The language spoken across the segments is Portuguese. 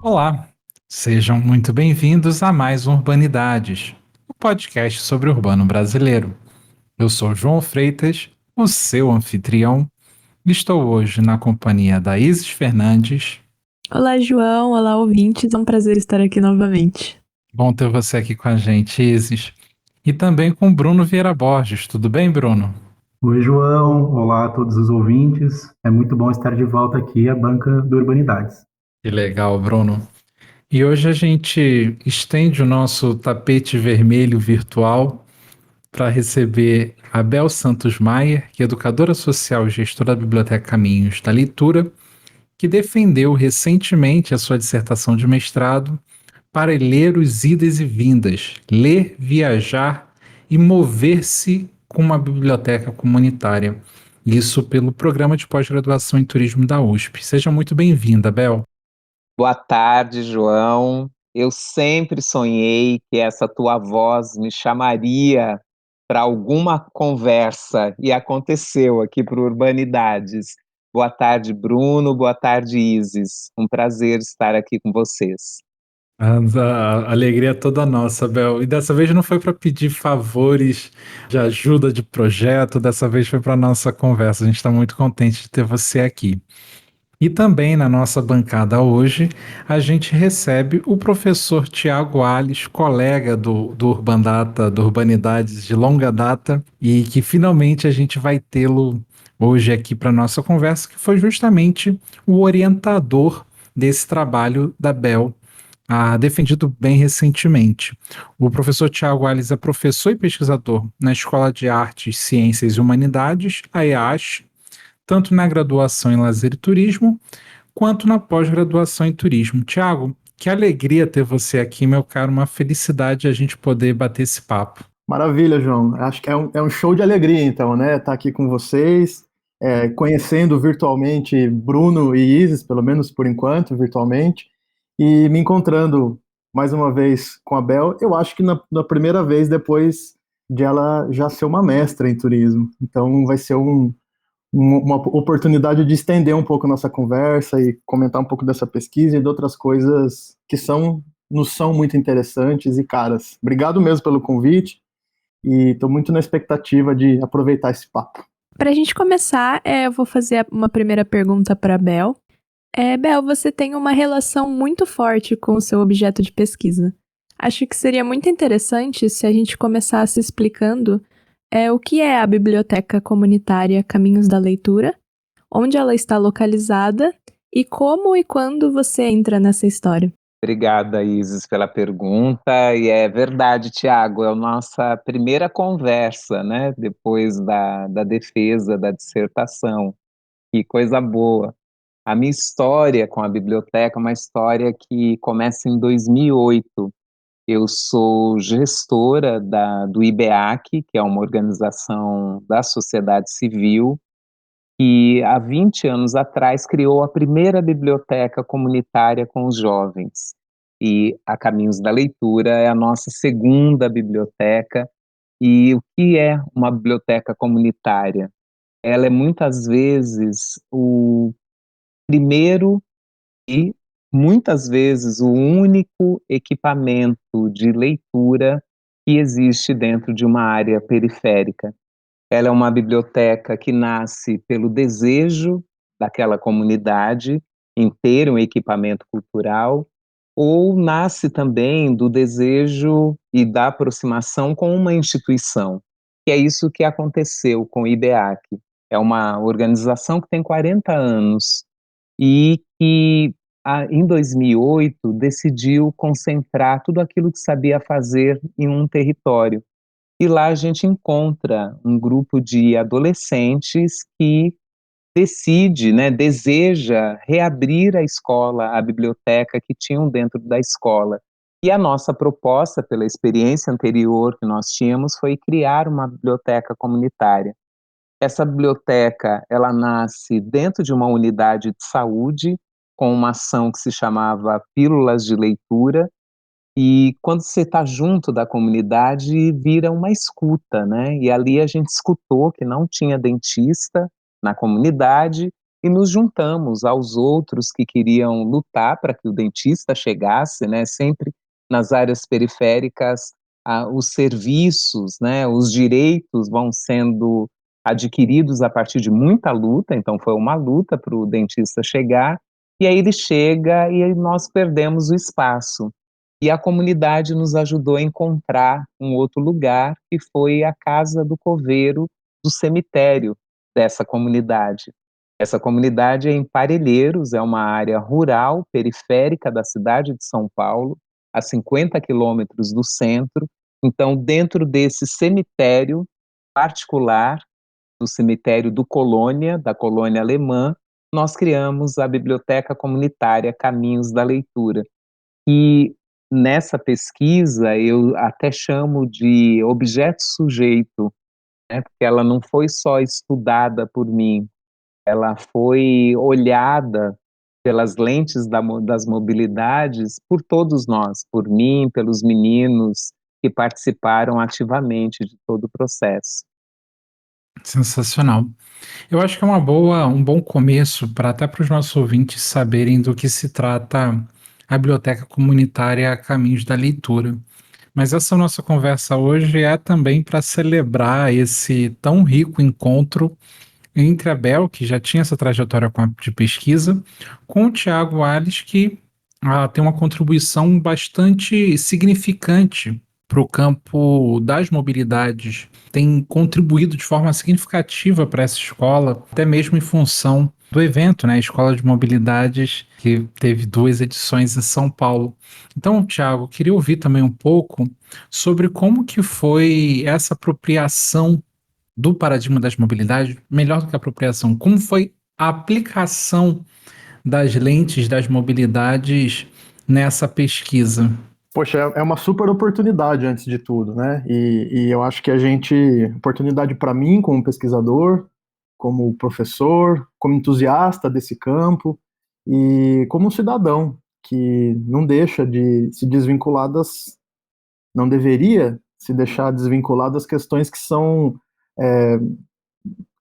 Olá, sejam muito bem-vindos a mais um Urbanidades, o podcast sobre o urbano brasileiro. Eu sou João Freitas, o seu anfitrião, e estou hoje na companhia da Isis Fernandes. Olá, João. Olá, ouvintes. É um prazer estar aqui novamente. Bom ter você aqui com a gente, Isis. E também com Bruno Vieira Borges. Tudo bem, Bruno? Oi, João. Olá a todos os ouvintes. É muito bom estar de volta aqui à banca do Urbanidades. Que legal, Bruno. E hoje a gente estende o nosso tapete vermelho virtual para receber a Bel Santos Maier, que é educadora social e gestora da Biblioteca Caminhos da Leitura, que defendeu recentemente a sua dissertação de mestrado para ler os idas e vindas, ler, viajar e mover-se com uma biblioteca comunitária. Isso pelo programa de pós-graduação em turismo da USP. Seja muito bem-vinda, Bel. Boa tarde, João. Eu sempre sonhei que essa tua voz me chamaria para alguma conversa e aconteceu aqui para o Urbanidades. Boa tarde, Bruno. Boa tarde, Isis. Um prazer estar aqui com vocês. A alegria é toda nossa, Bel. E dessa vez não foi para pedir favores de ajuda de projeto, dessa vez foi para nossa conversa. A gente está muito contente de ter você aqui. E também na nossa bancada hoje, a gente recebe o professor Tiago Alves, colega do Urbandata, do Urbanidades de longa data, e que finalmente a gente vai tê-lo hoje aqui para nossa conversa, que foi justamente o orientador desse trabalho da Bel, defendido bem recentemente. O professor Tiago Alves é professor e pesquisador na Escola de Artes, Ciências e Humanidades, a EASH, tanto na graduação em Lazer e Turismo, quanto na pós-graduação em Turismo. Tiago, que alegria ter você aqui, meu caro, uma felicidade a gente poder bater esse papo. Maravilha, João. Acho que é um show de alegria, então, né? Estar aqui com vocês, conhecendo virtualmente Bruno e Isis, pelo menos por enquanto, virtualmente, e me encontrando mais uma vez com a Bel. Eu acho que na primeira vez depois de ela já ser uma mestra em turismo. Então, vai ser uma oportunidade de estender um pouco a nossa conversa e comentar um pouco dessa pesquisa e de outras coisas que nos são muito interessantes e caras. Obrigado mesmo pelo convite e estou muito na expectativa de aproveitar esse papo. Para a gente começar, eu vou fazer uma primeira pergunta para Bel. Bel, você tem uma relação muito forte com o seu objeto de pesquisa. Acho que seria muito interessante se a gente começasse explicando o que é a Biblioteca Comunitária Caminhos da Leitura, onde ela está localizada e como e quando você entra nessa história. Obrigada, Isis, pela pergunta. E é verdade, Tiago, é a nossa primeira conversa, né? Depois da defesa da dissertação. Que coisa boa. A minha história com a biblioteca é uma história que começa em 2008. Eu sou gestora do IBEAC, que é uma organização da sociedade civil, que há 20 anos atrás criou a primeira biblioteca comunitária com os jovens. E a Caminhos da Leitura é a nossa segunda biblioteca. E o que é uma biblioteca comunitária? Ela é muitas vezes o primeiro e muitas vezes o único equipamento de leitura que existe dentro de uma área periférica. Ela é uma biblioteca que nasce pelo desejo daquela comunidade em ter um equipamento cultural, ou nasce também do desejo e da aproximação com uma instituição, que é isso que aconteceu com o IBEAC. É uma organização que tem 40 anos e que, em 2008, decidiu concentrar tudo aquilo que sabia fazer em um território. E lá a gente encontra um grupo de adolescentes que decide, né, deseja reabrir a escola, a biblioteca que tinham dentro da escola. E a nossa proposta, pela experiência anterior que nós tínhamos, foi criar uma biblioteca comunitária. Essa biblioteca, ela nasce dentro de uma unidade de saúde, com uma ação que se chamava Pílulas de Leitura, e quando você está junto da comunidade, vira uma escuta, né? E ali a gente escutou que não tinha dentista na comunidade e nos juntamos aos outros que queriam lutar para que o dentista chegasse, né? Sempre nas áreas periféricas, os serviços, né? Os direitos vão sendo adquiridos a partir de muita luta, então foi uma luta para o dentista chegar, e aí ele chega e aí nós perdemos o espaço. E a comunidade nos ajudou a encontrar um outro lugar, que foi a Casa do Coveiro do cemitério dessa comunidade. Essa comunidade é em Parelheiros, é uma área rural, periférica da cidade de São Paulo, a 50 quilômetros do centro. Então, dentro desse cemitério particular, do cemitério do Colônia, da colônia alemã, nós criamos a Biblioteca Comunitária Caminhos da Leitura. E nessa pesquisa eu até chamo de objeto-sujeito, né, porque ela não foi só estudada por mim, ela foi olhada pelas lentes das mobilidades por todos nós, por mim, pelos meninos que participaram ativamente de todo o processo. Sensacional. Eu acho que é um bom começo para até para os nossos ouvintes saberem do que se trata a Biblioteca Comunitária Caminhos da Leitura. Mas essa nossa conversa hoje é também para celebrar esse tão rico encontro entre a Bel, que já tinha essa trajetória de pesquisa, com o Tiago Alves, que tem uma contribuição bastante significante para o campo das mobilidades, tem contribuído de forma significativa para essa escola, até mesmo em função do evento, né, Escola de Mobilidades, que teve 2 edições em São Paulo. Então, Tiago, queria ouvir também um pouco sobre como que foi essa apropriação do paradigma das mobilidades, melhor do que a apropriação, como foi a aplicação das lentes das mobilidades nessa pesquisa? Poxa, é uma super oportunidade antes de tudo, né? E eu acho que oportunidade para mim como pesquisador, como professor, como entusiasta desse campo e como um cidadão que não deixa de se desvincular não deveria se deixar desvincular das questões é,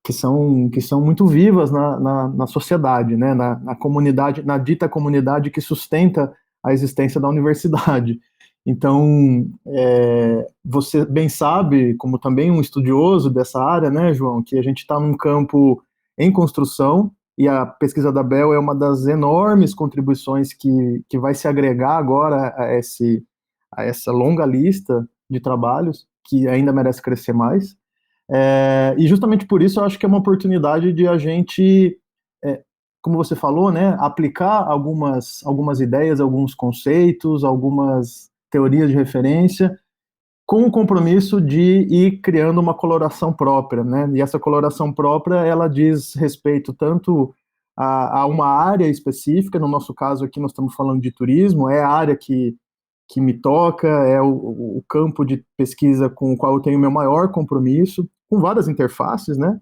que são muito vivas na sociedade, né? Na comunidade, na dita comunidade que sustenta a existência da universidade. Então, você bem sabe, como também um estudioso dessa área, né, João, que a gente está num campo em construção e a pesquisa da Bel é uma das enormes contribuições que vai se agregar agora a essa longa lista de trabalhos que ainda merece crescer mais. E justamente por isso eu acho que é uma oportunidade de a gente, como você falou, né, aplicar algumas ideias, alguns conceitos, algumas teorias de referência, com o compromisso de ir criando uma coloração própria, né? E essa coloração própria, ela diz respeito tanto a uma área específica, no nosso caso aqui nós estamos falando de turismo, é a área que me toca, é o campo de pesquisa com o qual eu tenho meu maior compromisso, com várias interfaces, né?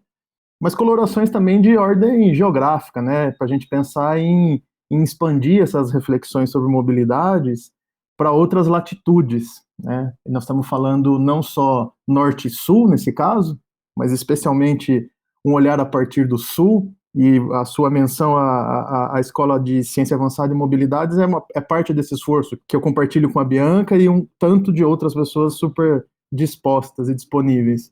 Mas colorações também de ordem geográfica, né? Para a gente pensar em expandir essas reflexões sobre mobilidades para outras latitudes, né? E nós estamos falando não só norte e sul, nesse caso, mas especialmente um olhar a partir do sul, e a sua menção à Escola de Ciência Avançada e Mobilidades é parte desse esforço que eu compartilho com a Bianca e um tanto de outras pessoas super dispostas e disponíveis.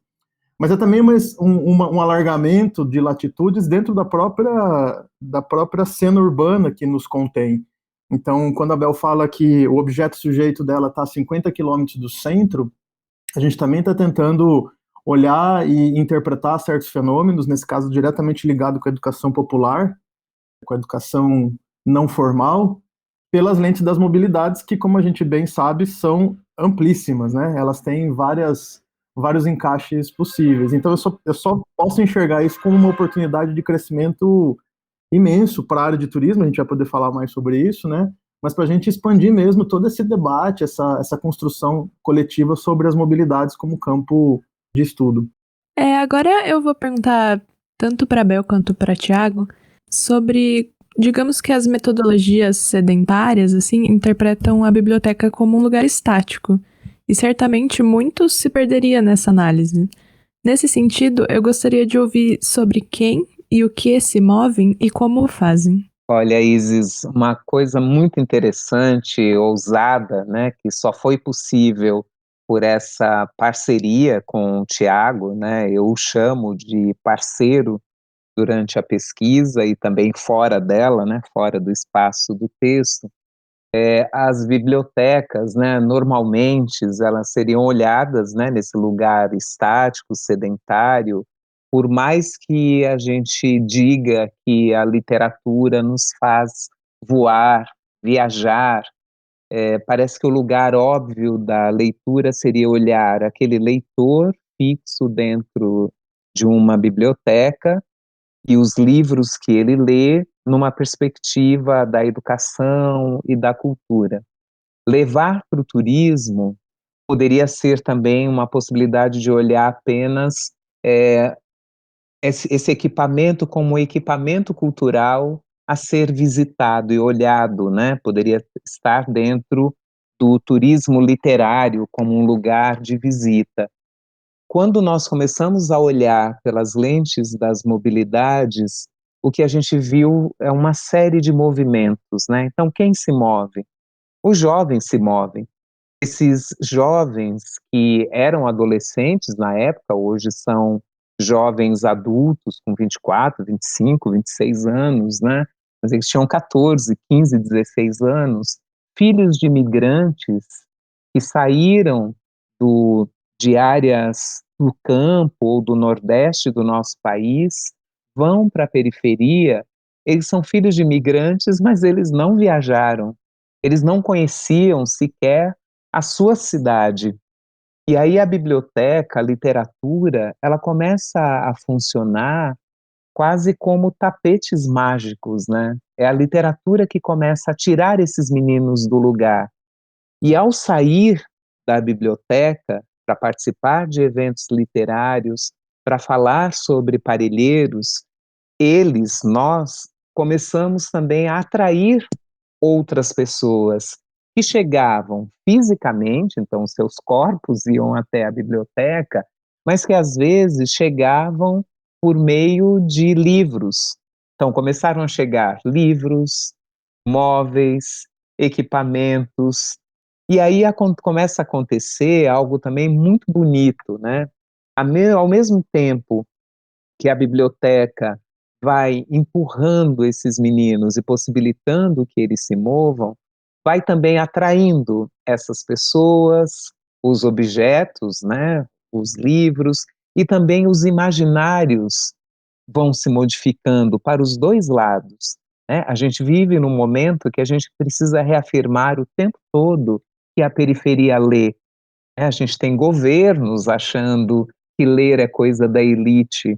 Mas é também um alargamento de latitudes dentro da própria cena urbana que nos contém. Então, quando a Bel fala que o objeto sujeito dela está a 50 quilômetros do centro, a gente também está tentando olhar e interpretar certos fenômenos, nesse caso diretamente ligado com a educação popular, com a educação não formal, pelas lentes das mobilidades, que, como a gente bem sabe, são amplíssimas, né? Elas têm vários encaixes possíveis. Então, eu só posso enxergar isso como uma oportunidade de crescimento imenso para a área de turismo, a gente vai poder falar mais sobre isso, né? Mas para a gente expandir mesmo todo esse debate, essa construção coletiva sobre as mobilidades como campo de estudo. Agora eu vou perguntar tanto para Bel quanto para Tiago sobre, digamos que as metodologias sedentárias, assim, interpretam a biblioteca como um lugar estático. E certamente muito se perderia nessa análise. Nesse sentido, eu gostaria de ouvir sobre quem e o que se movem e como o fazem? Olha, Isis, uma coisa muito interessante, ousada, né, que só foi possível por essa parceria com o Tiago, né, eu o chamo de parceiro durante a pesquisa e também fora dela, né, fora do espaço do texto. As bibliotecas, né, normalmente elas seriam olhadas, né, nesse lugar estático, sedentário, por mais que a gente diga que a literatura nos faz voar, viajar, parece que o lugar óbvio da leitura seria olhar aquele leitor fixo dentro de uma biblioteca e os livros que ele lê numa perspectiva da educação e da cultura. Levar para o turismo poderia ser também uma possibilidade de olhar apenas esse equipamento como um equipamento cultural a ser visitado e olhado, né? Poderia estar dentro do turismo literário como um lugar de visita. Quando nós começamos a olhar pelas lentes das mobilidades, o que a gente viu é uma série de movimentos, né? Então, quem se move? Os jovens se movem. Esses jovens que eram adolescentes na época, hoje são jovens adultos com 24, 25, 26 anos, né? Mas eles tinham 14, 15, 16 anos, filhos de imigrantes que saíram do, de áreas do campo ou do nordeste do nosso país, vão para a periferia. Eles são filhos de imigrantes, mas eles não viajaram, eles não conheciam sequer a sua cidade. E aí a biblioteca, a literatura, ela começa a funcionar quase como tapetes mágicos, né? É a literatura que começa a tirar esses meninos do lugar. E ao sair da biblioteca para participar de eventos literários, para falar sobre Parelheiros, nós, começamos também a atrair outras pessoas que chegavam fisicamente, então seus corpos iam até a biblioteca, mas que às vezes chegavam por meio de livros. Então começaram a chegar livros, móveis, equipamentos, e aí começa a acontecer algo também muito bonito, né? Ao mesmo tempo que a biblioteca vai empurrando esses meninos e possibilitando que eles se movam, vai também atraindo essas pessoas, os objetos, né, os livros e também os imaginários vão se modificando para os dois lados, né? A gente vive num momento que a gente precisa reafirmar o tempo todo que a periferia lê, né? A gente tem governos achando que ler é coisa da elite,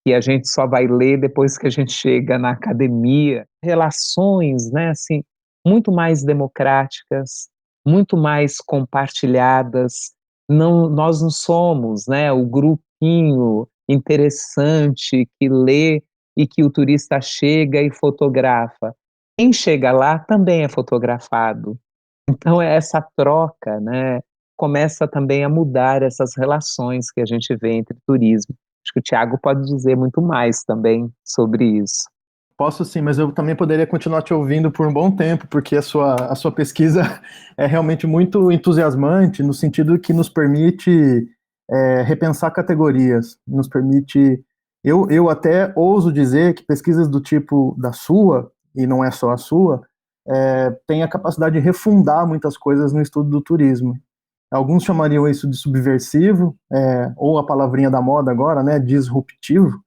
que a gente só vai ler depois que a gente chega na academia. Relações, né, assim, muito mais democráticas, muito mais compartilhadas. Não, nós não somos, né, o grupinho interessante que lê e que o turista chega e fotografa. Quem chega lá também é fotografado. Então, essa troca, né, começa também a mudar essas relações que a gente vê entre turismo. Acho que o Tiago pode dizer muito mais também sobre isso. Posso sim, mas eu também poderia continuar te ouvindo por um bom tempo, porque a sua pesquisa é realmente muito entusiasmante, no sentido que nos permite repensar categorias, nos permite. Eu até ouso dizer que pesquisas do tipo da sua, e não é só a sua, têm a capacidade de refundar muitas coisas no estudo do turismo. Alguns chamariam isso de subversivo, ou a palavrinha da moda agora, né, disruptivo.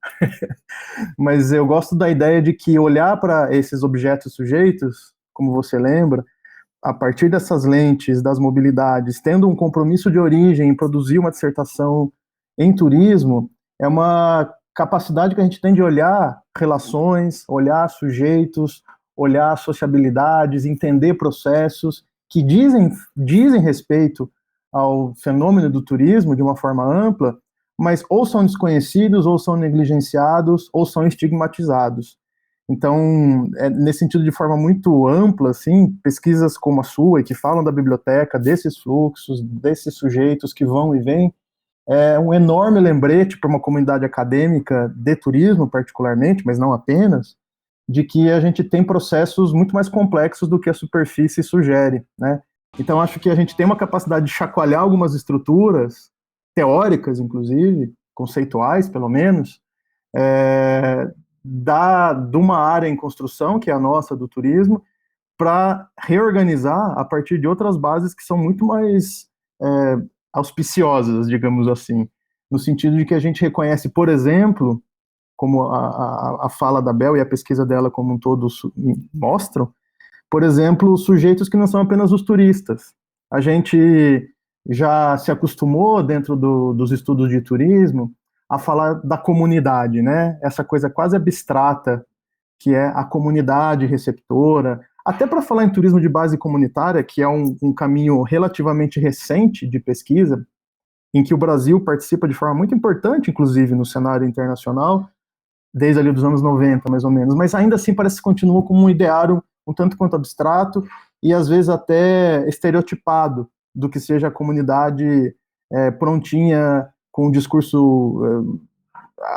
Mas eu gosto da ideia de que olhar para esses objetos sujeitos, como você lembra, a partir dessas lentes das mobilidades, tendo um compromisso de origem em produzir uma dissertação em turismo, é uma capacidade que a gente tem de olhar relações, olhar sujeitos, olhar sociabilidades, entender processos que dizem respeito ao fenômeno do turismo de uma forma ampla, mas ou são desconhecidos, ou são negligenciados, ou são estigmatizados. Então, nesse sentido, de forma muito ampla, assim, pesquisas como a sua, e que falam da biblioteca, desses fluxos, desses sujeitos que vão e vêm, é um enorme lembrete para uma comunidade acadêmica de turismo, particularmente, mas não apenas, de que a gente tem processos muito mais complexos do que a superfície sugere, né? Então, acho que a gente tem uma capacidade de chacoalhar algumas estruturas, teóricas, inclusive, conceituais, pelo menos, de uma área em construção, que é a nossa, do turismo, para reorganizar a partir de outras bases que são muito mais auspiciosas, digamos assim, no sentido de que a gente reconhece, por exemplo, como a fala da Bel e a pesquisa dela como um todo mostram, por exemplo, sujeitos que não são apenas os turistas. A gente já se acostumou, dentro dos estudos de turismo, a falar da comunidade, né? Essa coisa quase abstrata, que é a comunidade receptora. Até para falar em turismo de base comunitária, que é um caminho relativamente recente de pesquisa, em que o Brasil participa de forma muito importante, inclusive, no cenário internacional, desde ali dos anos 90, mais ou menos, mas ainda assim parece que continua como um ideário um tanto quanto abstrato e às vezes até estereotipado do que seja a comunidade prontinha, com um discurso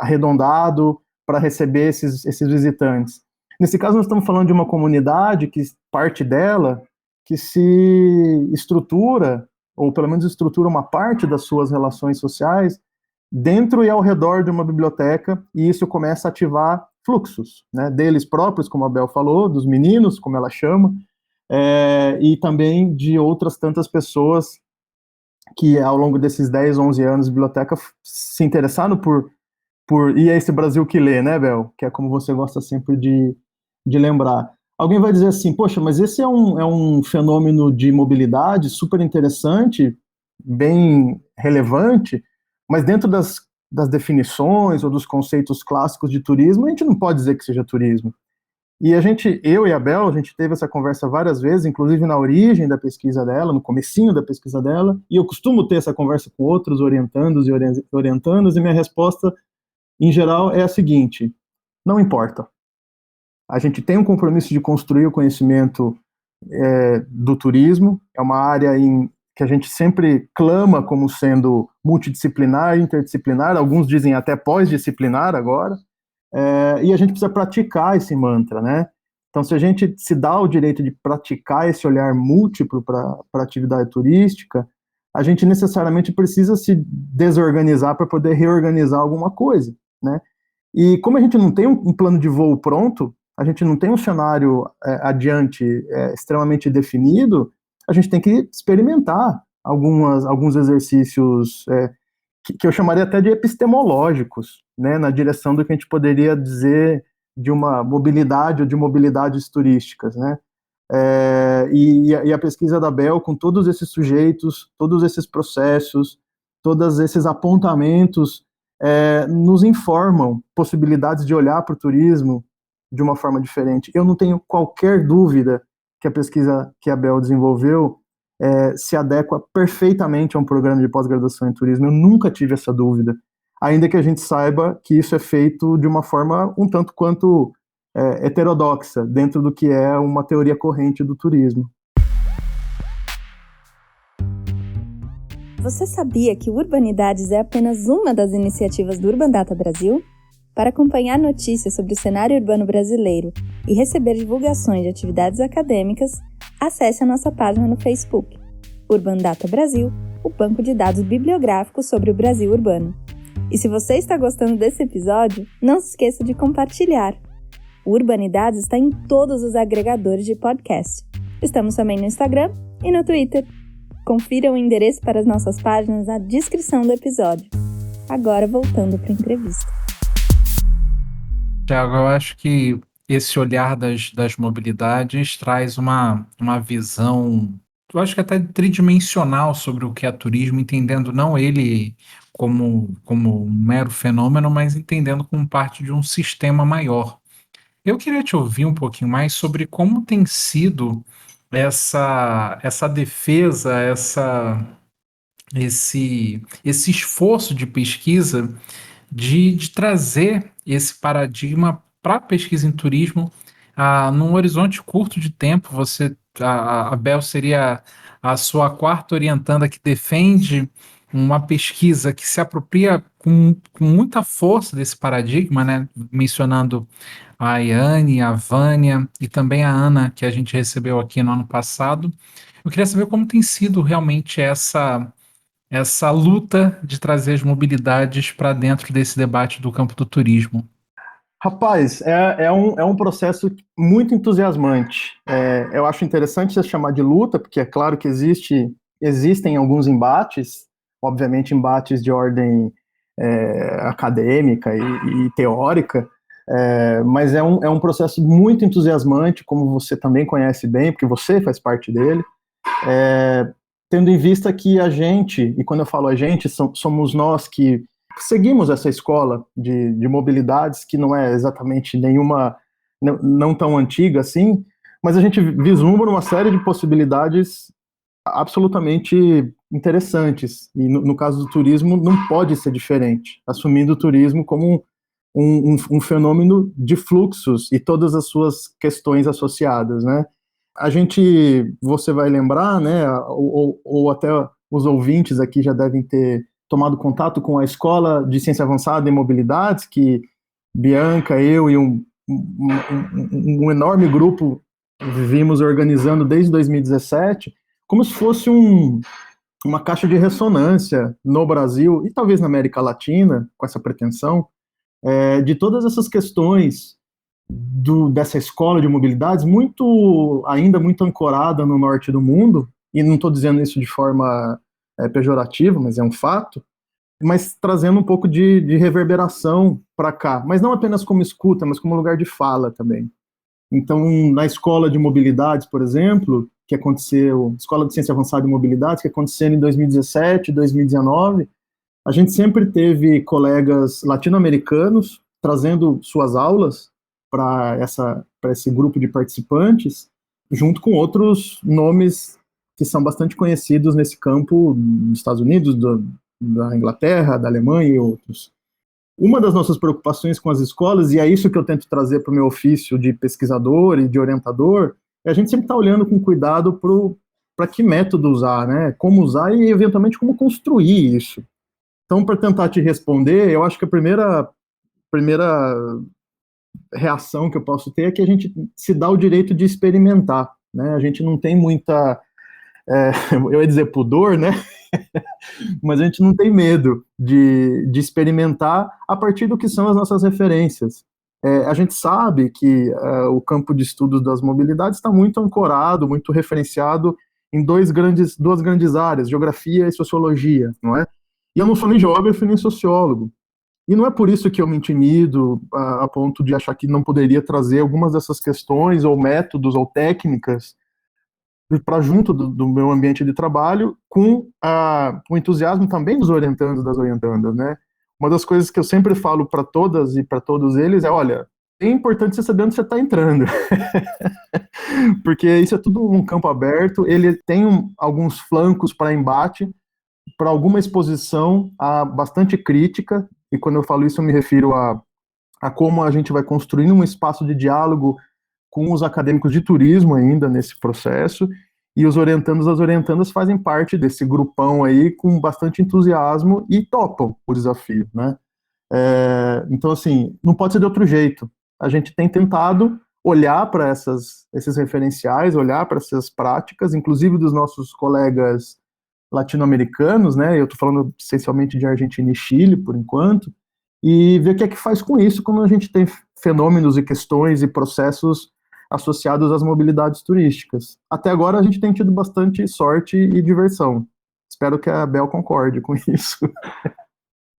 arredondado para receber esses visitantes. Nesse caso, nós estamos falando de uma comunidade que parte dela que se estrutura, ou pelo menos estrutura uma parte das suas relações sociais dentro e ao redor de uma biblioteca, e isso começa a ativar fluxos, né, deles próprios, como a Bel falou, dos meninos, como ela chama, e também de outras tantas pessoas que ao longo desses 10, 11 anos de biblioteca se interessaram e é esse Brasil que lê, né, Bel? Que é como você gosta sempre de lembrar. Alguém vai dizer assim, poxa, mas esse é um fenômeno de mobilidade super interessante, bem relevante, mas dentro das definições ou dos conceitos clássicos de turismo, a gente não pode dizer que seja turismo. E eu e a Bel, a gente teve essa conversa várias vezes, inclusive na origem da pesquisa dela, no comecinho da pesquisa dela, e eu costumo ter essa conversa com outros orientandos e orientandas, e minha resposta, em geral, é a seguinte: não importa. A gente tem um compromisso de construir o conhecimento do turismo, é uma área que a gente sempre clama como sendo multidisciplinar, interdisciplinar, alguns dizem até pós-disciplinar agora, e a gente precisa praticar esse mantra, né? Então, se a gente se dá o direito de praticar esse olhar múltiplo para a atividade turística, a gente necessariamente precisa se desorganizar para poder reorganizar alguma coisa, né? E como a gente não tem um plano de voo pronto, a gente não tem um cenário adiante extremamente definido, a gente tem que experimentar alguns exercícios que eu chamaria até de epistemológicos, né, na direção do que a gente poderia dizer de uma mobilidade ou de mobilidades turísticas, né? E a pesquisa da Bel, com todos esses sujeitos, todos esses processos, todos esses apontamentos, nos informam possibilidades de olhar para o turismo de uma forma diferente. Eu não tenho qualquer dúvida que a pesquisa que a Bel desenvolveu se adequa perfeitamente a um programa de pós-graduação em turismo. Eu nunca tive essa dúvida, ainda que a gente saiba que isso é feito de uma forma um tanto quanto heterodoxa, dentro do que é uma teoria corrente do turismo. Você sabia que o Urbanidades é apenas uma das iniciativas do Urban Data Brasil? Para acompanhar notícias sobre o cenário urbano brasileiro e receber divulgações de atividades acadêmicas, acesse a nossa página no Facebook, Urban Data Brasil, o banco de dados bibliográficos sobre o Brasil urbano. E se você está gostando desse episódio, não se esqueça de compartilhar. O Urbanidades está em todos os agregadores de podcast. Estamos também no Instagram e no Twitter. Confira o endereço para as nossas páginas na descrição do episódio. Agora voltando para a entrevista. Tiago, eu acho que esse olhar das mobilidades traz uma visão, eu acho que até tridimensional sobre o que é turismo, entendendo não ele como um mero fenômeno, mas entendendo como parte de um sistema maior. Eu queria te ouvir um pouquinho mais sobre como tem sido essa defesa, esse esforço de pesquisa de trazer esse paradigma para a pesquisa em turismo num horizonte curto de tempo. A Bel seria a sua quarta orientanda que defende uma pesquisa que se apropria com muita força desse paradigma, né? Mencionando a Yane, a Vânia e também a Ana, que a gente recebeu aqui no ano passado. Eu queria saber como tem sido realmente essa luta de trazer as mobilidades para dentro desse debate do campo do turismo. Rapaz, é um processo muito entusiasmante. Eu acho interessante você chamar de luta, porque é claro que existem alguns embates, obviamente embates de ordem acadêmica e teórica, mas é um processo muito entusiasmante, como você também conhece bem, porque você faz parte dele, tendo em vista que a gente, e quando eu falo a gente, somos nós que seguimos essa escola de mobilidades, que não é exatamente nenhuma, não tão antiga assim, mas a gente vislumbra uma série de possibilidades absolutamente interessantes. E no caso do turismo, não pode ser diferente, assumindo o turismo como um fenômeno de fluxos e todas as suas questões associadas, né? A gente, você vai lembrar, né, ou até os ouvintes aqui já devem ter tomado contato com a Escola de Ciência Avançada em Mobilidades, que Bianca, eu e um enorme grupo vimos organizando desde 2017, como se fosse uma caixa de ressonância no Brasil e talvez na América Latina, com essa pretensão, de todas essas questões dessa escola de mobilidades, ainda muito ancorada no norte do mundo, e não estou dizendo isso de forma pejorativa, mas é um fato, mas trazendo um pouco de reverberação para cá, mas não apenas como escuta, mas como lugar de fala também. Então, na escola de mobilidades, por exemplo, que aconteceu, Escola de Ciência Avançada em Mobilidades, que aconteceu em 2017, 2019, a gente sempre teve colegas latino-americanos trazendo suas aulas para esse grupo de participantes, junto com outros nomes que são bastante conhecidos nesse campo nos Estados Unidos, da Inglaterra, da Alemanha e outros. Uma das nossas preocupações com as escolas, e é isso que eu tento trazer para o meu ofício de pesquisador e de orientador, é a gente sempre estar olhando com cuidado para que método usar, né? Como usar e, eventualmente, como construir isso. Então, para tentar te responder, eu acho que a primeira reação que eu posso ter é que a gente se dá o direito de experimentar, né? A gente não tem muita, eu ia dizer pudor, né? Mas a gente não tem medo de experimentar a partir do que são as nossas referências. A gente sabe que o campo de estudos das mobilidades está muito ancorado, muito referenciado em duas grandes áreas, geografia e sociologia, não é? E eu não sou nem geógrafo nem sociólogo. E não é por isso que eu me intimido a ponto de achar que não poderia trazer algumas dessas questões, ou métodos, ou técnicas para junto do meu ambiente de trabalho, com o entusiasmo também dos orientandos, das orientandas, né? Uma das coisas que eu sempre falo para todas e para todos eles é, olha, é importante você saber onde você está entrando, porque isso é tudo um campo aberto, ele tem alguns flancos para embate, para alguma exposição bastante crítica, e quando eu falo isso eu me refiro a como a gente vai construindo um espaço de diálogo com os acadêmicos de turismo ainda nesse processo, e os orientandos e as orientandas fazem parte desse grupão aí com bastante entusiasmo e topam o desafio, né? Então, assim, não pode ser de outro jeito. A gente tem tentado olhar para esses referenciais, olhar para essas práticas, inclusive dos nossos colegas latino-americanos, né? Eu estou falando essencialmente de Argentina e Chile, por enquanto, e ver o que é que faz com isso quando a gente tem fenômenos e questões e processos associados às mobilidades turísticas. Até agora a gente tem tido bastante sorte e diversão. Espero que a Bel concorde com isso.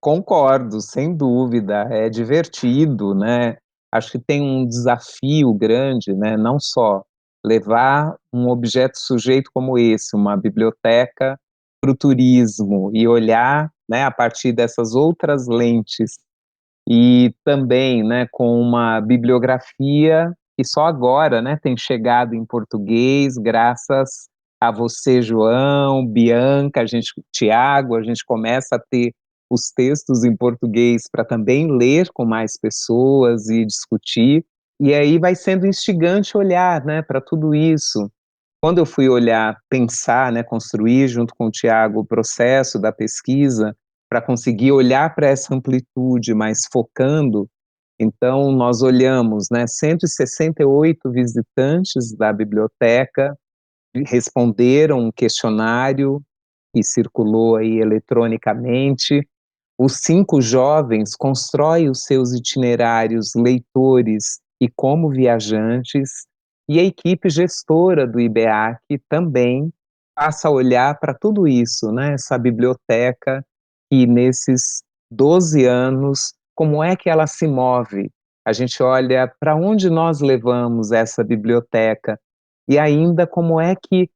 Concordo, sem dúvida, é divertido, né? Acho que tem um desafio grande, né? Não só levar um objeto sujeito como esse, uma biblioteca, para o turismo e olhar, né, a partir dessas outras lentes e também, né, com uma bibliografia que só agora, né, tem chegado em português, graças a você, João, Bianca, Tiago, a gente começa a ter os textos em português para também ler com mais pessoas e discutir, e aí vai sendo instigante olhar, né, para tudo isso. quando eu fui olhar, pensar, né, construir junto com o Tiago o processo da pesquisa, para conseguir olhar para essa amplitude, mas focando, então nós olhamos, né, 168 visitantes da biblioteca responderam um questionário que circulou aí eletronicamente. Os 5 jovens constroem os seus itinerários leitores e como viajantes, e a equipe gestora do IBEAC também passa a olhar para tudo isso, né? Essa biblioteca e nesses 12 anos, como é que ela se move? A gente olha para onde nós levamos essa biblioteca e ainda como é que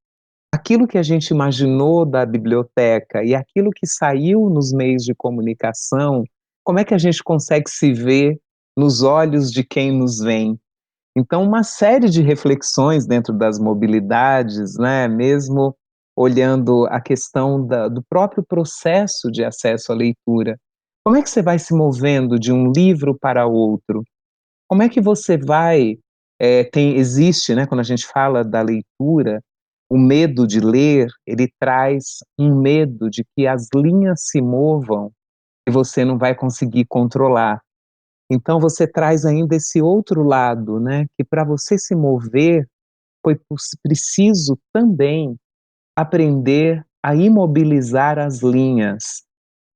aquilo que a gente imaginou da biblioteca e aquilo que saiu nos meios de comunicação, como é que a gente consegue se ver nos olhos de quem nos vem? Então, uma série de reflexões dentro das mobilidades, né, mesmo olhando a questão do próprio processo de acesso à leitura. Como é que você vai se movendo de um livro para outro? Como é que você vai, existe, né, quando a gente fala da leitura, o medo de ler, ele traz um medo de que as linhas se movam e você não vai conseguir controlar. Então você traz ainda esse outro lado, né, que para você se mover foi preciso também aprender a imobilizar as linhas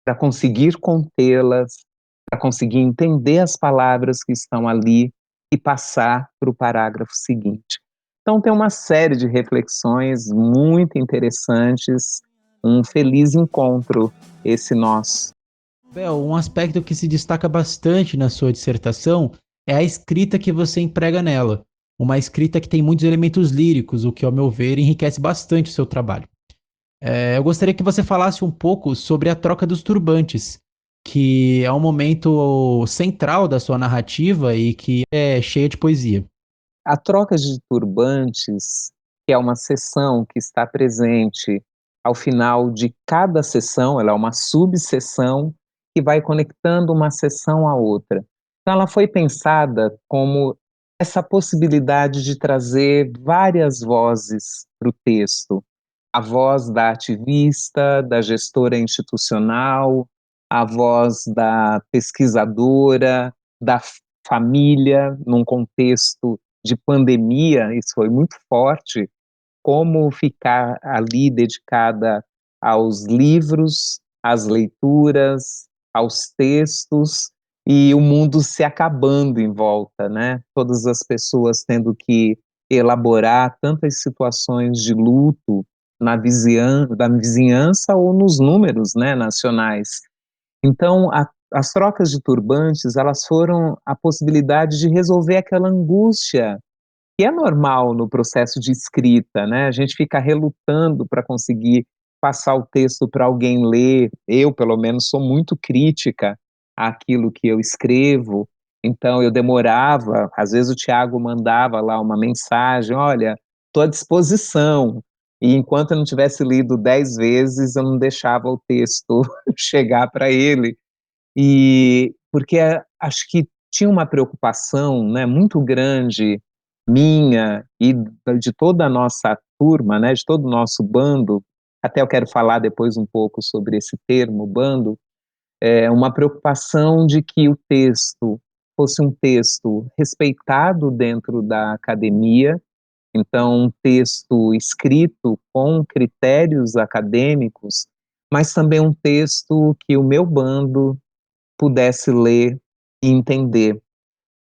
para conseguir contê-las, para conseguir entender as palavras que estão ali e passar para o parágrafo seguinte. Então tem uma série de reflexões muito interessantes, um feliz encontro esse nosso. Bel, um aspecto que se destaca bastante na sua dissertação é a escrita que você emprega nela. Uma escrita que tem muitos elementos líricos, o que, ao meu ver, enriquece bastante o seu trabalho. Eu gostaria que você falasse um pouco sobre a troca dos turbantes, que é um momento central da sua narrativa e que é cheia de poesia. A troca de turbantes, que é uma sessão que está presente ao final de cada sessão, ela é uma subseção que vai conectando uma sessão à outra. Então ela foi pensada como essa possibilidade de trazer várias vozes para o texto. A voz da ativista, da gestora institucional, a voz da pesquisadora, da família, num contexto de pandemia, isso foi muito forte, como ficar ali dedicada aos livros, às leituras, aos textos, e o mundo se acabando em volta, né? Todas as pessoas tendo que elaborar tantas situações de luto da vizinhança ou nos números, né, nacionais. Então, as trocas de turbantes, elas foram a possibilidade de resolver aquela angústia que é normal no processo de escrita, né? A gente fica relutando para conseguir passar o texto para alguém ler. Eu, pelo menos, sou muito crítica àquilo que eu escrevo, então eu demorava. Às vezes o Tiago mandava lá uma mensagem: olha, estou à disposição. E enquanto eu não tivesse lido 10 vezes, eu não deixava o texto chegar para ele. E porque acho que tinha uma preocupação, né, muito grande minha e de toda a nossa turma, né, de todo o nosso bando, até eu quero falar depois um pouco sobre esse termo, bando, é uma preocupação de que o texto fosse um texto respeitado dentro da academia, então um texto escrito com critérios acadêmicos, mas também um texto que o meu bando pudesse ler e entender.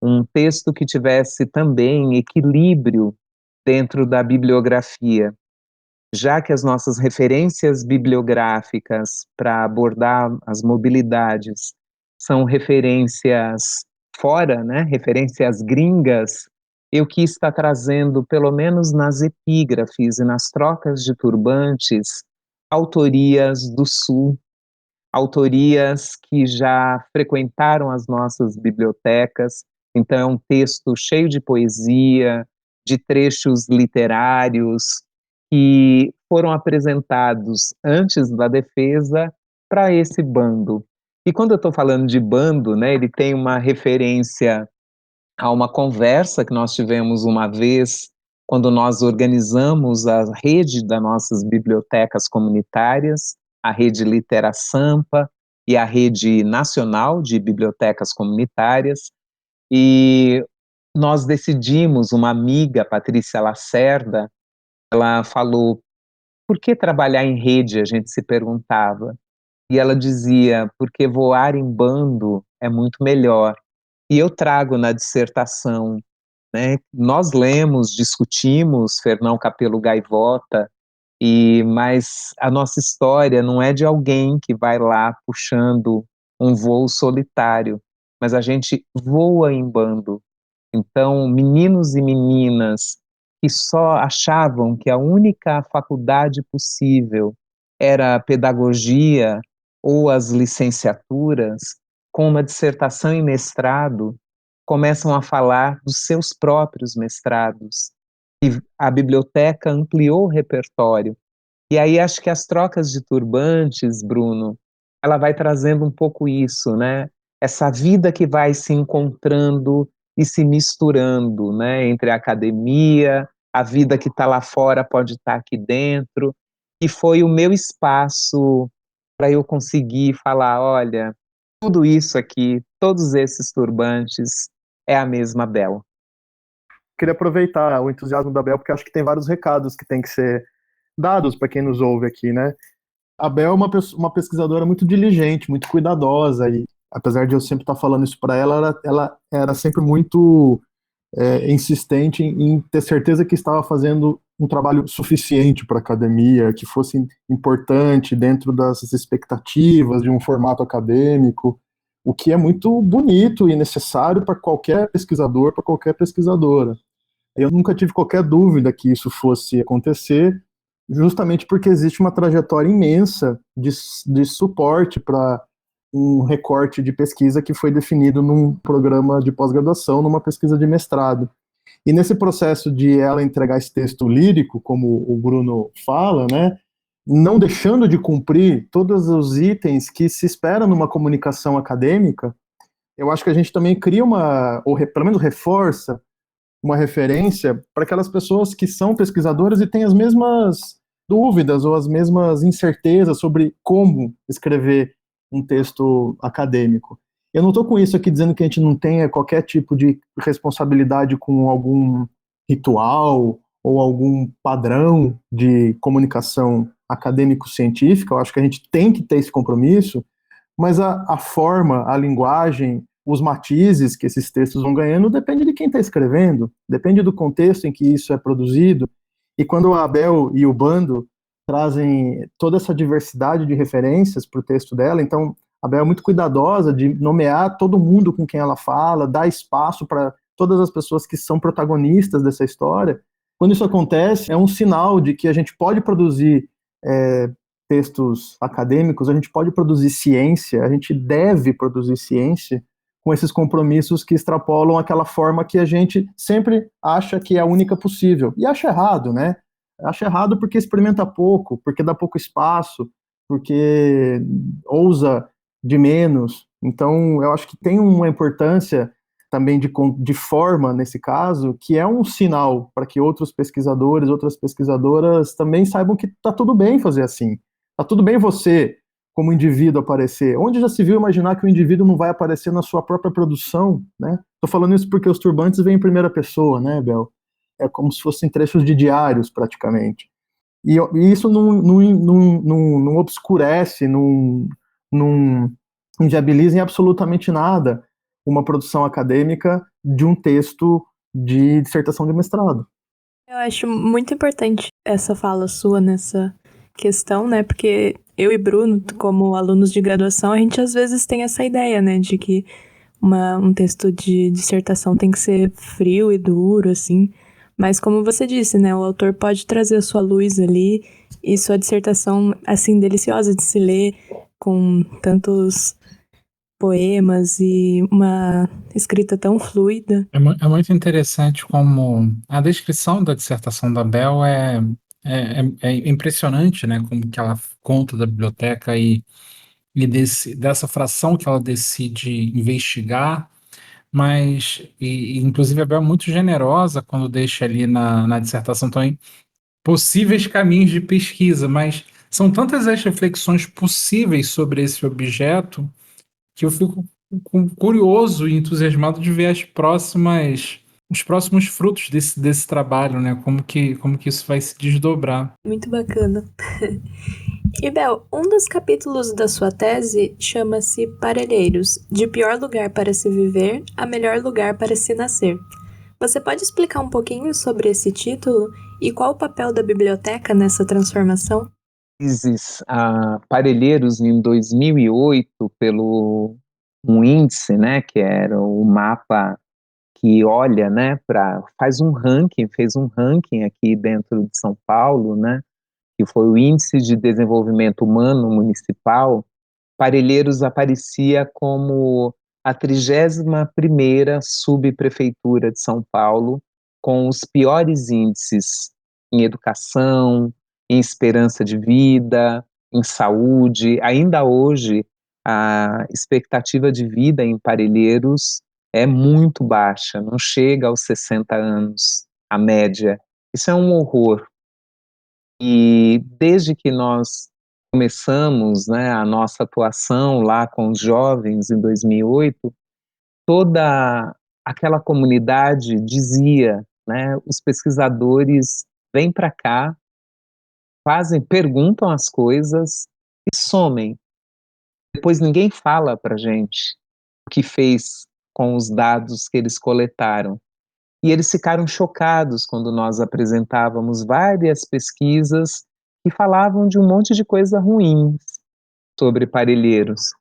Um texto que tivesse também equilíbrio dentro da bibliografia, já que as nossas referências bibliográficas para abordar as mobilidades são referências fora, né, referências gringas, eu quis estar trazendo, pelo menos nas epígrafes e nas trocas de turbantes, autorias do Sul, autorias que já frequentaram as nossas bibliotecas. Então é um texto cheio de poesia, de trechos literários que foram apresentados antes da defesa para esse bando. E quando eu estou falando de bando, né, ele tem uma referência a uma conversa que nós tivemos uma vez quando nós organizamos a rede das nossas bibliotecas comunitárias, a rede Litera Sampa e a rede nacional de bibliotecas comunitárias, e nós decidimos, uma amiga, Patrícia Lacerda, ela falou, por que trabalhar em rede? A gente se perguntava. E ela dizia, porque voar em bando é muito melhor. E eu trago na dissertação, né? Nós lemos, discutimos Fernão Capelo Gaivota, mas a nossa história não é de alguém que vai lá puxando um voo solitário, mas a gente voa em bando. Então, meninos e meninas que só achavam que a única faculdade possível era a pedagogia ou as licenciaturas, com uma dissertação e mestrado, começam a falar dos seus próprios mestrados. E a biblioteca ampliou o repertório. E aí acho que as trocas de turbantes, Bruno, ela vai trazendo um pouco isso, né? Essa vida que vai se encontrando e se misturando, né? Entre a academia, a vida que está lá fora pode estar aqui dentro. E foi o meu espaço para eu conseguir falar, olha, tudo isso aqui, todos esses turbantes, é a mesma Bel. Queria aproveitar o entusiasmo da Bel, porque acho que tem vários recados que tem que ser dados para quem nos ouve aqui, né? A Bel é uma pesquisadora muito diligente, muito cuidadosa, e apesar de eu sempre estar falando isso para ela, ela era sempre muito insistente em ter certeza que estava fazendo um trabalho suficiente para a academia, que fosse importante dentro das expectativas de um formato acadêmico, o que é muito bonito e necessário para qualquer pesquisador, para qualquer pesquisadora. Eu nunca tive qualquer dúvida que isso fosse acontecer, justamente porque existe uma trajetória imensa de suporte para um recorte de pesquisa que foi definido num programa de pós-graduação, numa pesquisa de mestrado. E nesse processo de ela entregar esse texto lírico, como o Bruno fala, né, não deixando de cumprir todos os itens que se espera numa comunicação acadêmica, eu acho que a gente também cria ou pelo menos reforça, uma referência para aquelas pessoas que são pesquisadoras e têm as mesmas dúvidas ou as mesmas incertezas sobre como escrever um texto acadêmico. Eu não estou com isso aqui dizendo que a gente não tenha qualquer tipo de responsabilidade com algum ritual ou algum padrão de comunicação acadêmico-científica. Eu acho que a gente tem que ter esse compromisso, mas a forma, a linguagem, os matizes que esses textos vão ganhando depende de quem está escrevendo, depende do contexto em que isso é produzido. E quando a Abel e o Bando trazem toda essa diversidade de referências para o texto dela, então a Abel é muito cuidadosa de nomear todo mundo com quem ela fala, dar espaço para todas as pessoas que são protagonistas dessa história. Quando isso acontece, é um sinal de que a gente pode produzir textos acadêmicos, a gente pode produzir ciência, a gente deve produzir ciência com esses compromissos que extrapolam aquela forma que a gente sempre acha que é a única possível. E acha errado, né? Acha errado porque experimenta pouco, porque dá pouco espaço, porque ousa de menos. Então, eu acho que tem uma importância também de forma, nesse caso, que é um sinal para que outros pesquisadores, outras pesquisadoras também saibam que está tudo bem fazer assim. Está tudo bem você, como indivíduo, aparecer. Onde já se viu imaginar que o indivíduo não vai aparecer na sua própria produção, né? Estou falando isso porque os turbantes vêm em primeira pessoa, né, Bel? É como se fossem trechos de diários, praticamente. E isso não obscurece, não inviabiliza em absolutamente nada uma produção acadêmica de um texto de dissertação de mestrado. Eu acho muito importante essa fala sua nessa questão, né? Porque eu e Bruno, como alunos de graduação, a gente às vezes tem essa ideia, né? De que um texto de dissertação tem que ser frio e duro, assim. Mas como você disse, né? O autor pode trazer a sua luz ali e sua dissertação, assim, deliciosa de se ler, com tantos poemas e uma escrita tão fluida. É muito interessante como a descrição da dissertação da Bel é impressionante, né? Como que ela conta da biblioteca e dessa fração que ela decide investigar inclusive a Bel é muito generosa quando deixa ali na dissertação também possíveis caminhos de pesquisa, mas são tantas as reflexões possíveis sobre esse objeto que eu fico curioso e entusiasmado de ver os próximos frutos desse trabalho, né? Como que isso vai se desdobrar. Muito bacana. E Bel, um dos capítulos da sua tese chama-se Parelheiros, de pior lugar para se viver a melhor lugar para se nascer. Você pode explicar um pouquinho sobre esse título e qual o papel da biblioteca nessa transformação? Países Parelheiros em 2008 pelo um índice, né, que era o mapa que olha, né, fez um ranking aqui dentro de São Paulo, né, que foi o Índice de Desenvolvimento Humano Municipal. Parelheiros aparecia como a 31ª subprefeitura de São Paulo, com os piores índices em educação, em esperança de vida, em saúde. Ainda hoje, a expectativa de vida em Parelheiros é muito baixa, não chega aos 60 anos, a média. Isso é um horror. E desde que nós começamos, né, a nossa atuação lá com os jovens em 2008, toda aquela comunidade dizia, né, os pesquisadores vêm para cá, perguntam as coisas e somem. Depois ninguém fala para gente o que fez com os dados que eles coletaram. E eles ficaram chocados quando nós apresentávamos várias pesquisas que falavam de um monte de coisa ruim sobre Parelheiros.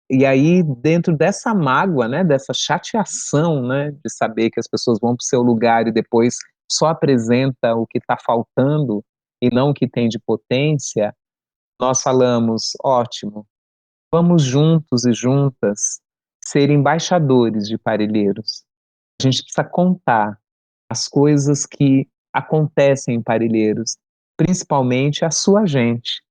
E aí, dentro dessa mágoa, né, dessa chateação, né, de saber que as pessoas vão para o seu lugar e depois só apresenta o que está faltando e não o que tem de potência, nós falamos, ótimo, vamos juntos e juntas ser embaixadores de Parelheiros. A gente precisa contar as coisas que acontecem em Parelheiros, principalmente a sua gente,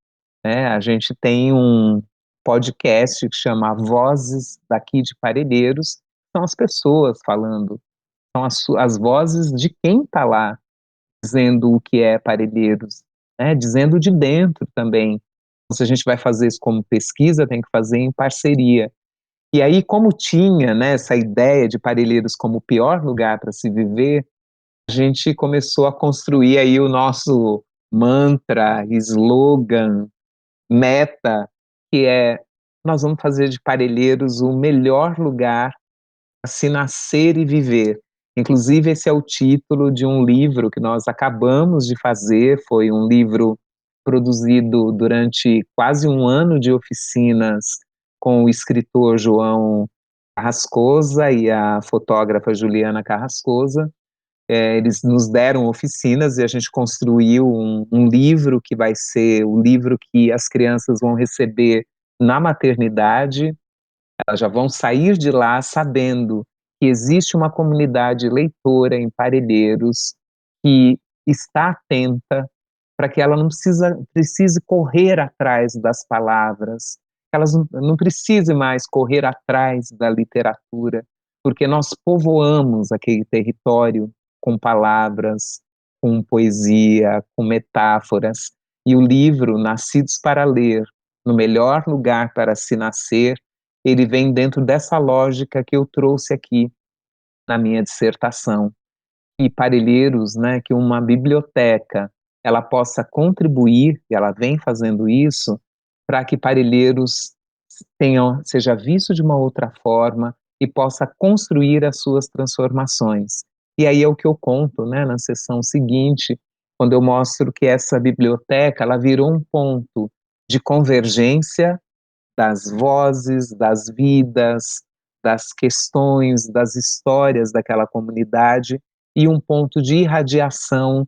né? A gente tem um podcast que chama Vozes daqui de Parelheiros, são as pessoas falando, são as vozes de quem está lá, dizendo o que é Parelheiros, né? Dizendo de dentro também. Então, se a gente vai fazer isso como pesquisa, tem que fazer em parceria. E aí, como tinha, né, essa ideia de Parelheiros como o pior lugar para se viver, a gente começou a construir aí o nosso mantra, slogan, meta, que é nós vamos fazer de Parelheiros o melhor lugar para se nascer e viver. Inclusive, esse é o título de um livro que nós acabamos de fazer, foi um livro produzido durante quase um ano de oficinas com o escritor João Carrascosa e a fotógrafa Juliana Carrascosa. Eles nos deram oficinas e a gente construiu um livro que vai ser o livro que as crianças vão receber na maternidade. Elas já vão sair de lá sabendo que existe uma comunidade leitora em Parelheiros que está atenta para que ela não precise correr atrás das palavras, que elas não precisem mais correr atrás da literatura, porque nós povoamos aquele território com palavras, com poesia, com metáforas, e o livro Nascidos para Ler, no melhor lugar para se nascer, ele vem dentro dessa lógica que eu trouxe aqui na minha dissertação. E Parelheiros, né, que uma biblioteca ela possa contribuir, e ela vem fazendo isso, para que Parelheiros seja visto de uma outra forma e possa construir as suas transformações. E aí é o que eu conto, né, na sessão seguinte, quando eu mostro que essa biblioteca ela virou um ponto de convergência das vozes, das vidas, das questões, das histórias daquela comunidade e um ponto de irradiação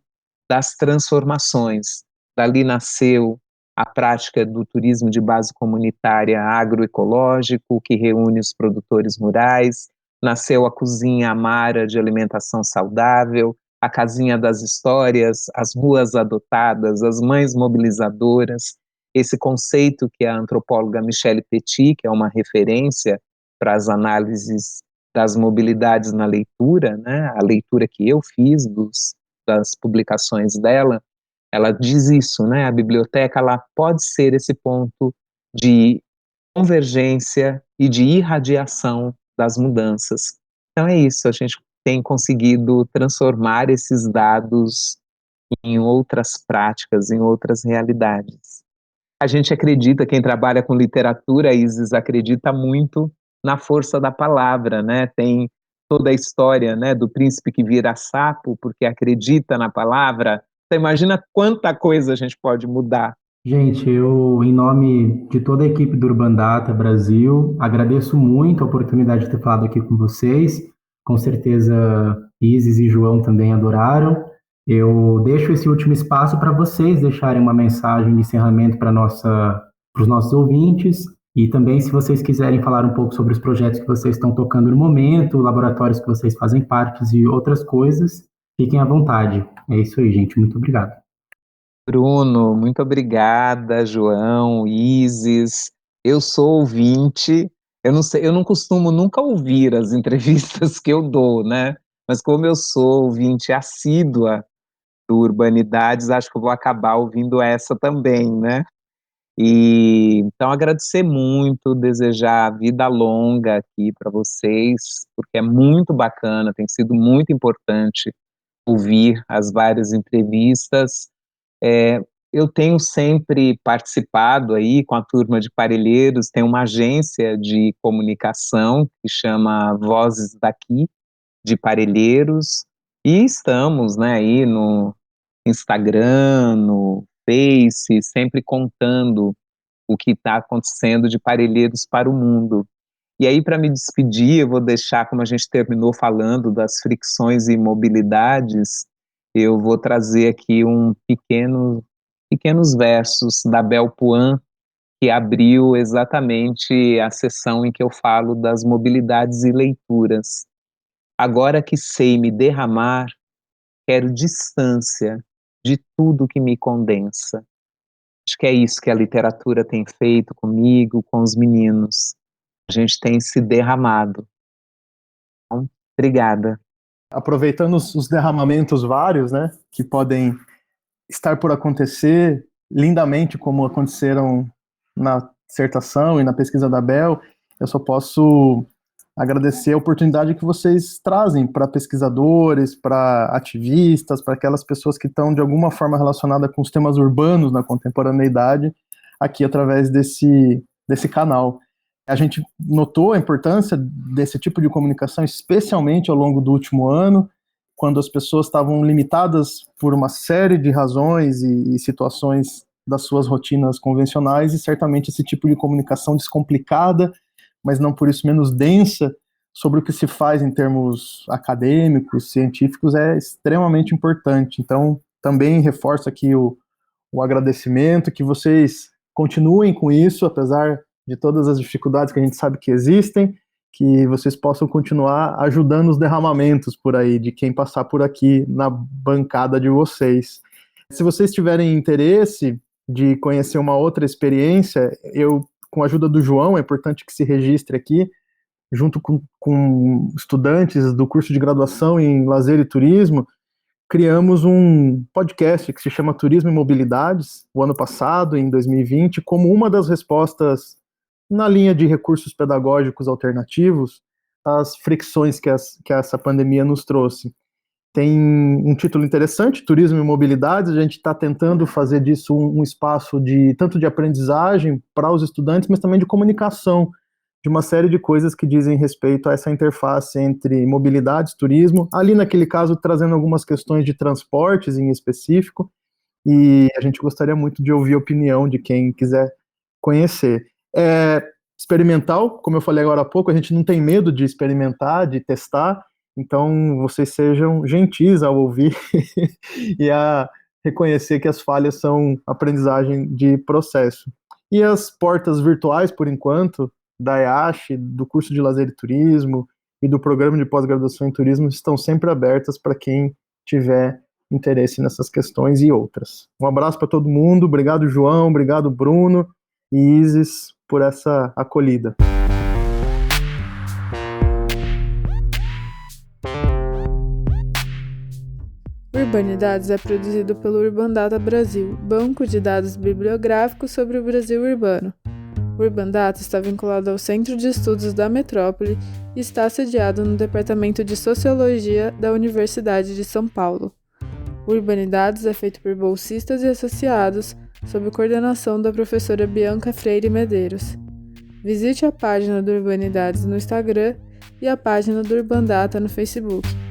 das transformações. Dali nasceu a prática do turismo de base comunitária agroecológico, que reúne os produtores rurais, nasceu a cozinha Amara de alimentação saudável, a casinha das histórias, as ruas adotadas, as mães mobilizadoras, esse conceito que a antropóloga Michelle Petit, que é uma referência para as análises das mobilidades na leitura, né? A leitura que eu fiz das publicações dela, ela diz isso, né? A biblioteca, ela pode ser esse ponto de convergência e de irradiação das mudanças. Então é isso, a gente tem conseguido transformar esses dados em outras práticas, em outras realidades. A gente acredita, quem trabalha com literatura, Isis, acredita muito na força da palavra, né? Tem toda a história, né, do príncipe que vira sapo porque acredita na palavra. Você imagina quanta coisa a gente pode mudar. Gente, eu, em nome de toda a equipe do Urban Data Brasil, agradeço muito a oportunidade de ter falado aqui com vocês. Com certeza, Isis e João também adoraram. Eu deixo esse último espaço para vocês deixarem uma mensagem de encerramento para os nossos ouvintes. E também, se vocês quiserem falar um pouco sobre os projetos que vocês estão tocando no momento, laboratórios que vocês fazem parte e outras coisas, fiquem à vontade. É isso aí, gente. Muito obrigado. Bruno, muito obrigada, João, Isis. Eu sou ouvinte, eu não sei, eu não costumo nunca ouvir as entrevistas que eu dou, né? Mas como eu sou ouvinte assídua do Urbanidades, acho que eu vou acabar ouvindo essa também, né? E então agradecer muito, desejar vida longa aqui para vocês, porque é muito bacana, tem sido muito importante ouvir as várias entrevistas. Eu tenho sempre participado aí com a turma de Parelheiros, tem uma agência de comunicação que chama Vozes Daqui, de Parelheiros, e estamos, né, aí no Instagram, no Face, sempre contando o que está acontecendo de Parelheiros para o mundo. E aí, para me despedir, eu vou deixar, como a gente terminou falando das fricções e mobilidades, eu vou trazer aqui pequenos versos da Bel Puan, que abriu exatamente a sessão em que eu falo das mobilidades e leituras. Agora que sei me derramar, quero distância de tudo que me condensa. Acho que é isso que a literatura tem feito comigo, com os meninos. A gente tem se derramado. Então, obrigada. Aproveitando os derramamentos vários, né, que podem estar por acontecer lindamente, como aconteceram na dissertação e na pesquisa da Bel, eu só posso agradecer a oportunidade que vocês trazem para pesquisadores, para ativistas, para aquelas pessoas que estão de alguma forma relacionadas com os temas urbanos na contemporaneidade, aqui através desse canal. A gente notou a importância desse tipo de comunicação, especialmente ao longo do último ano, quando as pessoas estavam limitadas por uma série de razões e situações das suas rotinas convencionais, e certamente esse tipo de comunicação descomplicada, mas não por isso menos densa, sobre o que se faz em termos acadêmicos, científicos, é extremamente importante. Então, também reforço aqui o agradecimento, que vocês continuem com isso, apesar de todas as dificuldades que a gente sabe que existem, que vocês possam continuar ajudando os derramamentos por aí, de quem passar por aqui na bancada de vocês. Se vocês tiverem interesse de conhecer uma outra experiência, eu, com a ajuda do João, é importante que se registre aqui, junto com estudantes do curso de graduação em Lazer e Turismo, criamos um podcast que se chama Turismo e Mobilidades, o ano passado, em 2020, como uma das respostas na linha de recursos pedagógicos alternativos às fricções que essa pandemia nos trouxe. Tem um título interessante, Turismo e Mobilidades. A gente está tentando fazer disso um espaço tanto de aprendizagem para os estudantes, mas também de comunicação, de uma série de coisas que dizem respeito a essa interface entre mobilidades, turismo, ali naquele caso trazendo algumas questões de transportes em específico, e a gente gostaria muito de ouvir a opinião de quem quiser conhecer. É experimental, como eu falei agora há pouco, a gente não tem medo de experimentar, de testar, então vocês sejam gentis ao ouvir e a reconhecer que as falhas são aprendizagem de processo. E as portas virtuais, por enquanto, da EASH, do curso de Lazer e Turismo e do programa de pós-graduação em turismo estão sempre abertas para quem tiver interesse nessas questões e outras. Um abraço para todo mundo, obrigado João, obrigado Bruno e Isis por essa acolhida. Urbanidades é produzido pelo Urbandata Brasil, banco de dados bibliográficos sobre o Brasil urbano. O Urbandata está vinculado ao Centro de Estudos da Metrópole e está sediado no Departamento de Sociologia da Universidade de São Paulo. O Urbanidades é feito por bolsistas e associados, sob coordenação da professora Bianca Freire Medeiros. Visite a página do Urbanidades no Instagram e a página do Urbandata no Facebook.